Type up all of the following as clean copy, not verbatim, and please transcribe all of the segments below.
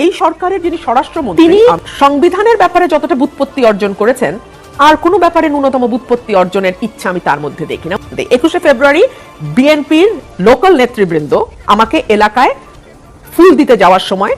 এই সরকারের যিনি স্বরাষ্ট্রমন্ত্রী তিনি সংবিধানের ব্যাপারে যতটা বুৎপত্তি অর্জন করেছেন আর কোনো ব্যাপারে ন্যূনতম বুৎপত্তি অর্জনের ইচ্ছা আমি তার মধ্যে দেখি না। 21শে ফেব্রুয়ারি বিএনপির লোকাল নেতৃবৃন্দ আমাকে এলাকায় ফুল দিতে যাওয়ার সময়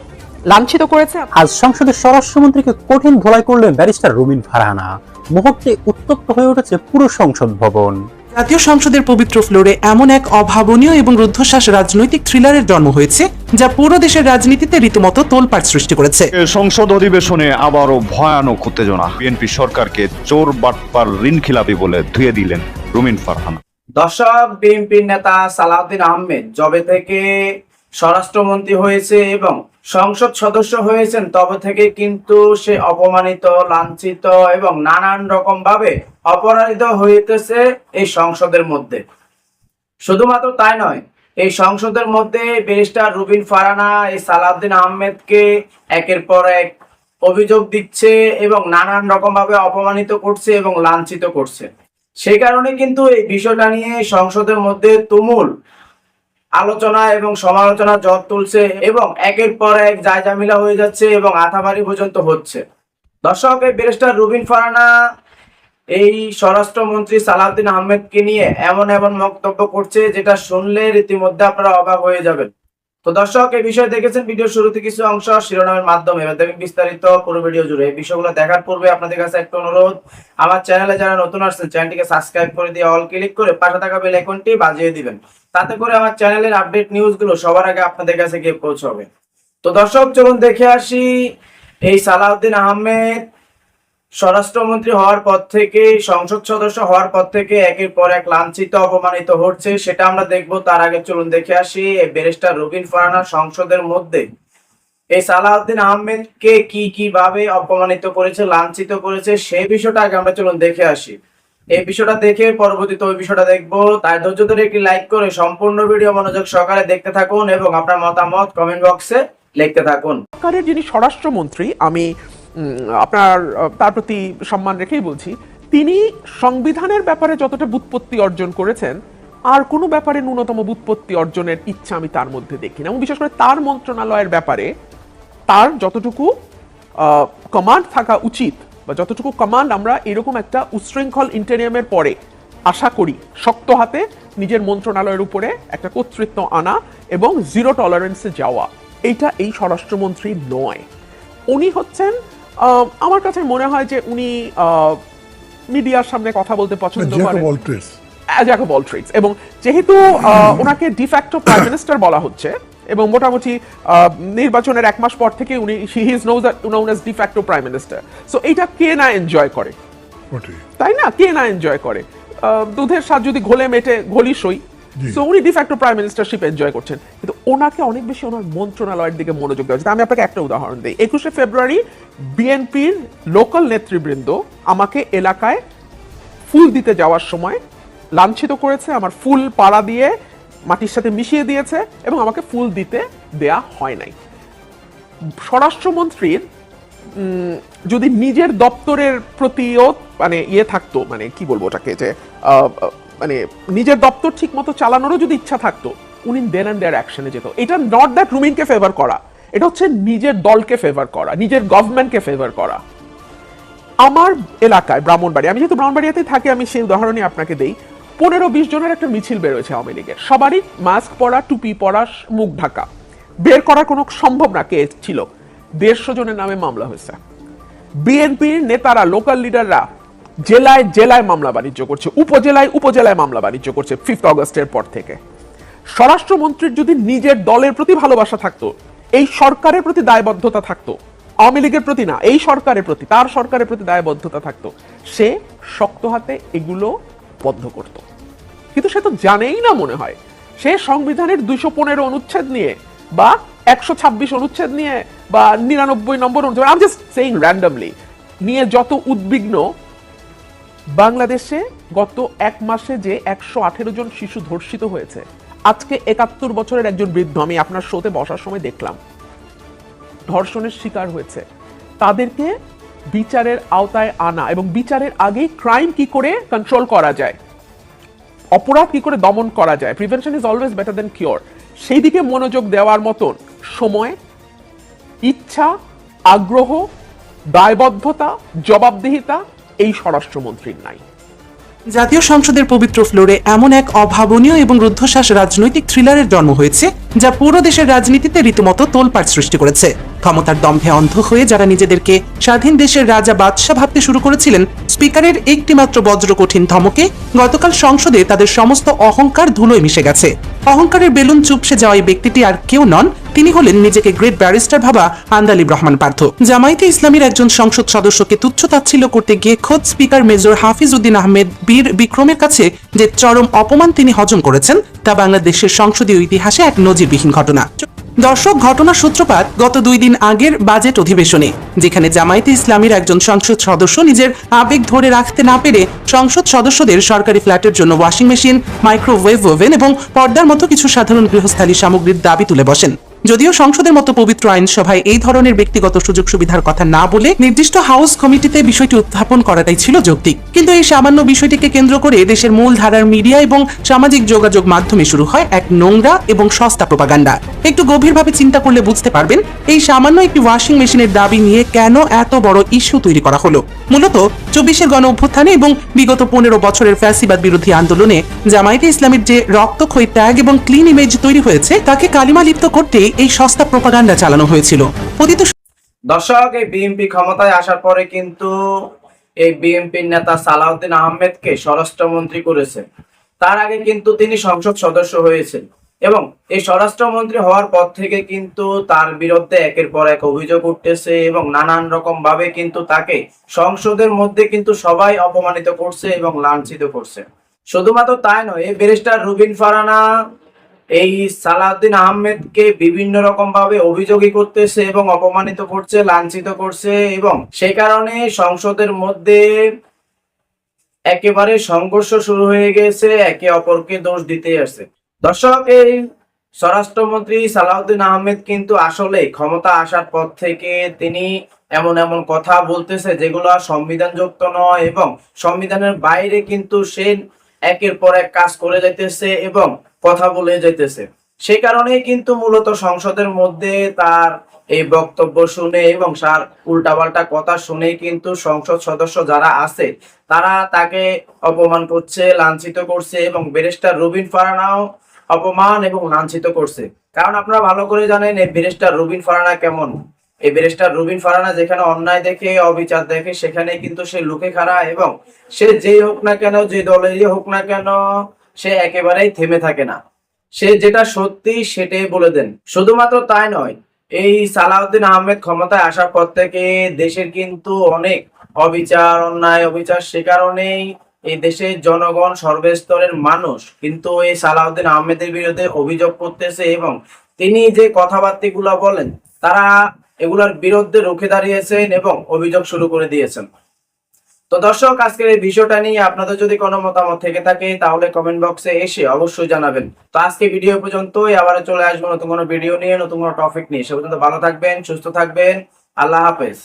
লাঞ্ছিত করেছে। আজ সংসদের স্বরাষ্ট্রমন্ত্রীকে কঠিন ধোলাই করলেন ব্যারিস্টার রুমিন ফারহানা। মুহূর্তে উত্তপ্ত হয়ে উঠেছে পুরো সংসদ ভবন। জাতীয় সংসদের পবিত্র ফ্লোরে এমন এক অভাবনীয় এবং রুদ্ধশ্বাস রাজনৈতিক থ্রিলারের জন্ম হয়েছে যা পুরো দেশের রাজনীতিতে রীতিমতো তোলপাড় সৃষ্টি করেছে। সংসদ অধিবেশনে আবারও ভয়ানক উত্তেজনা। বিএনপি সরকারকে চোর বাটপার ঋণখিলাপি বলে ধুয়ে দিলেন রুমিন ফারহানা। দর্শক, বিএনপির নেতা সালাউদ্দিন আহমেদ যবে থেকে স্বরাষ্ট্রমন্ত্রী হয়েছে এবং সংসদ সদস্য হয়েছেন তবে থেকে কিন্তু সে অপমানিত, লাঞ্ছিত এবং নানান রকম ভাবে অপরাধিত হইতেছে এই সংসদের মধ্যে। শুধুমাত্র তাই নয়, এই সংসদের মধ্যে ব্যারিস্টার রুমিন ফারহানা এই সালাউদ্দিন আহমেদকে একের পর এক অভিযোগ দিচ্ছে এবং নানান রকম ভাবে অপমানিত করছে এবং লাঞ্ছিত করছে। সেই কারণে কিন্তু এই বিষয়টা নিয়ে সংসদের মধ্যে তুমুল আলোচনা এবং সমালোচনা ঝড় তুলছে এবং একের পর এক জায়জামিলা হয়ে যাচ্ছে এবং আথাবাড়ি পর্যন্ত হচ্ছে। দর্শক, এই ব্যারিস্টার রুমিন ফারহানা এই স্বরাষ্ট্রমন্ত্রী সালাউদ্দিন আহমেদকে নিয়ে এমন বক্তব্য করছে যেটা শুনলে রীতিমধ্যে আপনারা অবাক হয়ে যাবেন। তো দর্শক, এই বিষয়ে দেখেছেন ভিডিওর শুরুতে কিছু অংশ শিরোনামের মাধ্যমে, এবার দেখবেন বিস্তারিত পুরো ভিডিও জুড়ে। এই বিষয়গুলো দেখার পূর্বে আপনাদের কাছে একটা অনুরোধ, আমার চ্যানেলে যারা নতুন আসছেন চ্যানেলটিকে সাবস্ক্রাইব করে দিয়ে অল ক্লিক করে পাশে থাকা বেল আইকনটি বাজিয়ে দিবেন, তাতে করে আমার চ্যানেলের আপডেট নিউজগুলো সবার আগে আপনাদের কাছে গিয়ে পৌঁছবে। তো দর্শক, চলুন দেখে আসি এই সালাউদ্দিন আহমেদ স্বরাষ্ট্রমন্ত্রী হওয়ার পর থেকে, সংসদ সদস্য হওয়ার পর থেকে একের পর এক লাঞ্ছিত, অপমানিত হচ্ছে, সেটা আমরা দেখবো। তার আগে চলুন দেখে আসি এই ব্যারিস্টার রুমিন ফারহানা সংসদের মধ্যে এই সালাউদ্দিন আহমেদকে কিভাবে অপমানিত করেছে, লাঞ্ছিত করেছে, সেই বিষয়টা আগে আমরা চলুন দেখে আসি। এই বিষয়টা দেখে পরবর্তীতে ওই বিষয়টা দেখবো। তাই ধৈর্য ধরে একটি লাইক করে সম্পূর্ণ ভিডিও মনোযোগ সহকারে দেখতে থাকুন এবং আপনার মতামত কমেন্ট বক্সে লিখতে থাকুন। সরকারের যিনি স্বরাষ্ট্রমন্ত্রী, আমি তার প্রতি সম্মান রেখেই বলছি, তিনি সংবিধানের ব্যাপারে যতটা বুৎপত্তি অর্জন করেছেন আর কোনো ব্যাপারে ন্যূনতম বুৎপত্তি অর্জনের ইচ্ছা আমি তার মধ্যে দেখি না। এবং বিশেষ করে তার মন্ত্রণালয়ের ব্যাপারে তার যতটুকু কমান্ড থাকা উচিত বা যতটুকু কমান্ড আমরা এরকম একটা উচ্ছৃঙ্খল ইন্টেরিয়ামের পরে আশা করি, শক্ত হাতে নিজের মন্ত্রণালয়ের উপরে একটা কর্তৃত্ব আনা এবং জিরো টলারেন্সে যাওয়া, এইটা এই স্বরাষ্ট্রমন্ত্রী নয়। উনি হচ্ছেন, আমার কাছে মনে হয় যে উনি মিডিয়ার সামনে কথা বলতে পছন্দ করেন, জ্যাক অফ অল ট্রেডস। এবং যেহেতু ওনাকে ডিফ্যাক্টো প্রাইম মিনিস্টার বলা হচ্ছে এবং মোটামুটি নির্বাচনের 1 মাস পর থেকে উনি he is known as de facto prime minister. So এইটা কে না এনজয় করে, তাই না? কে না এনজয় করে? দুধের স্বাদ যদি ঘোলে মেটে ঘলি সই। সো উনি ডিফ্যাক্টো প্রাইম মিনিস্টারশিপ এনজয় করছেন, কিন্তু ওনাকে অনেক বেশি ওনার মন্ত্রণালয়ের দিকে মনোযোগ দেওয়া হচ্ছে। আমি আপনাকে একটা উদাহরণ দিই। 21শে ফেব্রুয়ারি বিএনপির লোকাল নেতৃবৃন্দ আমাকে এলাকায় ফুল দিতে যাওয়ার সময় লাঞ্ছিত করেছে, আমার ফুল পাড়া দিয়ে মাটির সাথে মিশিয়ে দিয়েছে এবং আমাকে ফুল দিতে দেয়া হয় নাই। স্বরাষ্ট্রমন্ত্রীর যদি নিজের দপ্তরের প্রতিও মানে ইয়ে থাকতো, মানে কি বলবো ওটাকে, যে মানে নিজের দপ্তর ঠিক মতো চালানোরও যদি ইচ্ছা থাকতো, উনি দেন অ্যান্ড দেয়ার অ্যাকশনে যেত। এটা নট দ্যাট রুমিনকে ফেভার করা, এটা হচ্ছে নিজের দলকে ফেভার করা, নিজের গভর্নমেন্টকে ফেভার করা। আমার এলাকায় ব্রাহ্মণবাড়ি, আমি যেহেতু ব্রাহ্মণবাড়িয়াতেই থাকি, আমি সেই উদাহরণই আপনাকে দেই। 15-20 জনের একটা মিছিল বেরোয়েছে আওয়ামী লীগের, সবারই মাস্ক পরা, টুপি পরা, মুখ ঢাকা। বের করা কোনো সম্ভব না কে ছিল। 150 জনের নামে মামলা হয়েছে। বিএনপির নেতারা, লোকাল লিডাররা জেলায় জেলায় মামলা বাণিজ্য করছে, উপজেলায় মামলা বাণিজ্য করছে 5 আগস্টের পর থেকে। স্বরাষ্ট্রমন্ত্রীর যদি নিজের দলের প্রতি ভালোবাসা থাকতো, এই সরকারের প্রতি দায়বদ্ধতা থাকতো, আওয়ামী লীগের প্রতি না, এই সরকারের প্রতি, তার সরকারের প্রতি দায়বদ্ধতা থাকতো, সে শক্ত হাতে এগুলো বন্ধ করত। কিন্তু সে তো জানেই না, মনে হয় সে সংবিধানের 215 অনুচ্ছেদ নিয়ে বা 126 অনুচ্ছেদ নিয়ে বা 99 নম্বর অনুচ্ছেদ, I am just saying randomly, নিয়ে যত উদ্বিগ্ন। বাংলাদেশে গত 1 মাসে যে 118 জন শিশু ধর্ষিত হয়েছে, আজকে 71 বছরের একজন বৃদ্ধ, আমি আপনার শোতে বসার সময় দেখলাম, ধর্ষণের শিকার হয়েছে। তাদেরকে বিচারের আওতায় আনা এবং বিচারের আগেই ক্রাইম কি করে কন্ট্রোল করা যায়, অপরাধ কি করে দমন করা যায়, prevention is always better then cure, সেই দিকে মনোযোগ দেওয়ার মতন সময় ইচ্ছা, আগ্রহ, দায়বদ্ধতা, জবাবদিহিতা এই স্বরাষ্ট্রমন্ত্রীর নাই। জাতীয় সংসদের পবিত্র ফ্লোরে এমন এক অভাবনীয় এবং রুদ্ধশ্বাস রাজনৈতিক থ্রিলারের জন্ম হয়েছে যা পুরো দেশের রাজনীতিতে রীতিমতো তোলপাড় সৃষ্টি করেছে। ক্ষমতার দম্ভে অন্ধ হয়ে যারা নিজেদেরকে স্বাধীন দেশের রাজা বাদশাহ ভাবতে শুরু করেছিলেন, স্পিকারের একটিমাত্র বজ্রকঠিন ধমকে গতকাল সংসদে তাদের সমস্ত অহংকার ধুলোয় মিশে গেছে। অহংকারের বেলুন চুপসে যাওয়া এই ব্যক্তিটি আর কেউ নন, তিনি হলেন নিজেকে গ্রেট ব্যারিস্টার ভাবা আন্দালিব রহমান পার্থ। জামায়াতে ইসলামীর একজন সংসদ সদস্যকে তুচ্ছ-তাচ্ছিল্য করতে গিয়ে খোদ স্পিকার মেজর হাফিজ উদ্দিন আহমেদ বীর বিক্রমের কাছে যে চরম অপমান তিনি হজম করেছেন, তা বাংলাদেশের সংসদীয় ইতিহাসে এক নজিরবিহীন ঘটনা। দর্শক, ঘটনার সূত্রপাত গত 2 দিন আগের বাজেট অধিবেশনে, যেখানে জামায়াতে ইসলামীর একজন সংসদ সদস্য নিজের আবেগ ধরে রাখতে না পেরে সংসদ সদস্যদের সরকারি ফ্ল্যাটের জন্য ওয়াশিং মেশিন, মাইক্রোওয়েভ ওভেন এবং পর্দার মতো কিছু সাধারণ গৃহস্থালী সামগ্রীর দাবি তুলে বসেন। যদিও সংসদের মতো পবিত্র আইনসভায় এই ধরনের ব্যক্তিগত সুযোগ সুবিধার কথা না বলে নির্দিষ্ট হাউস কমিটিতে বিষয়টি উত্থাপন করাটাই ছিল যৌক্তিক, কিন্তু এই সামান্য বিষয়টিকে কেন্দ্র করে দেশের মূল ধারার মিডিয়া এবং সামাজিক যোগাযোগ মাধ্যমে শুরু হয় এক নোংরা এবং সস্তা প্রোপাগান্ডা। একটু গভীরভাবে চিন্তা করলে বুঝতে পারবেন এই সামান্য একটি ওয়াশিং মেশিনের দাবি নিয়ে কেন এত বড় ইস্যু তৈরি করা হলো। মূলত 24-এর গণ অভ্যুত্থানে এবং বিগত 15 বছরের ফ্যাসিবাদ বিরোধী আন্দোলনে জামায়াতে ইসলামীর যে রক্তক্ষয়ী ত্যাগ এবং ক্লিন ইমেজ তৈরি হয়েছে, তাকে কালিমা লিপ্ত করতে এই সস্তা প্রোপাগান্ডা চালানো হয়েছিল। দর্শক, এই বিএনপি ক্ষমতায় আসার পরে কিন্তু এই বিএনপির নেতা সালাউদ্দিন আহমেদকে স্বরাষ্ট্রমন্ত্রী করেছে। তার আগে কিন্তু তিনি সংসদ সদস্য হয়েছেন এবং এই স্বরাষ্ট্রমন্ত্রী হওয়ার পর থেকে কিন্তু তার বিরুদ্ধে একের পর এক অভিযোগ উঠতেছে এবং নানান রকম ভাবে কিন্তু তাকে সংসদের মধ্যে কিন্তু সবাই অপমানিত করছে এবং লাঞ্ছিত করছে। শুধুমাত্র তাই নয়, এই ব্যারিস্টার রুবিন ফারহানা এই সালাউদ্দিন আহমেদকে বিভিন্ন রকম ভাবে অভিযোগই করতেছে এবং অপমানিত করছে, লাঞ্ছিত করছে এবং সেই কারণে সংসদের মধ্যে একেবারে সংঘর্ষ শুরু হয়ে গেছে, একে অপরকে দোষ দিতে আসছে। দর্শক, এই স্বরাষ্ট্রমন্ত্রী সালাউদ্দিন আহমেদ কিন্তু আসলে ক্ষমতা আসার পর থেকে তিনি এমন এমন কথা বলতেছে যেগুলো সংবিধানযুক্ত নয় এবং সংবিধানের বাইরে কিন্তু সে একের পর এক কাজ করে যাইতেছে এবং কথা বলে যাইতেছে। সেই কারণেই কিন্তু মূলত সংসদের মধ্যে তার এই বক্তব্য শুনে এবং তার উল্টাপাল্টা কথা শুনে কিন্তু সংসদ সদস্য যারা আছে তারা তাকে অপমান করছে, লাঞ্ছিত করছে এবং ব্যারিস্টার রুবিন ফারহানাও অপমান এবং লাঞ্ছিত করছে। কারণ আপনারা ভালো করে জানেন এই ব্যারিস্টার রুবিন ফারহানা কেমন। এই ব্যারিস্টার রুবিন ফারহানা যেখানে অন্যায় দেখে, অবিচার দেখে, সেখানে কিন্তু সে লুকে খাড়া এবং সে যেই হোক না কেন, যে দলেরই হোক না কেন, সে একেবারেই থেমে থাকে না। সে যেটা সত্যি সেটাই বলে দেন। শুধুমাত্র তাই নয়, এই সালাউদ্দিন আহমেদ ক্ষমতায় আসার পর থেকে দেশের কিন্তু অনেক অবিচার, অন্যায়, অবিচার, সে কারণেই এই দেশের জনগণ, সর্বস্তরের মানুষ কিন্তু এই সালাউদ্দিন আহমেদের বিরুদ্ধে অভিযোগ করতেছে এবং তিনি যে কথাবার্তাগুলো বলেন তারা এগুলোর বিরুদ্ধে রুখে দাঁড়িয়েছেন এবং অভিযোগ শুরু করে দিয়েছেন। তো দর্শক, আজকের এই বিষয়টা নিয়ে আপনাদের যদি কোনো মতামত থেকে থাকে তাহলে কমেন্ট বক্সে এসে অবশ্যই জানাবেন। তো আজকে ভিডিও পর্যন্তই, আবার চলে আসবো নতুন কোনো ভিডিও নিয়ে, নতুন কোনো টপিক নিয়ে। সে পর্যন্ত ভালো থাকবেন, সুস্থ থাকবেন। আল্লাহ হাফেজ।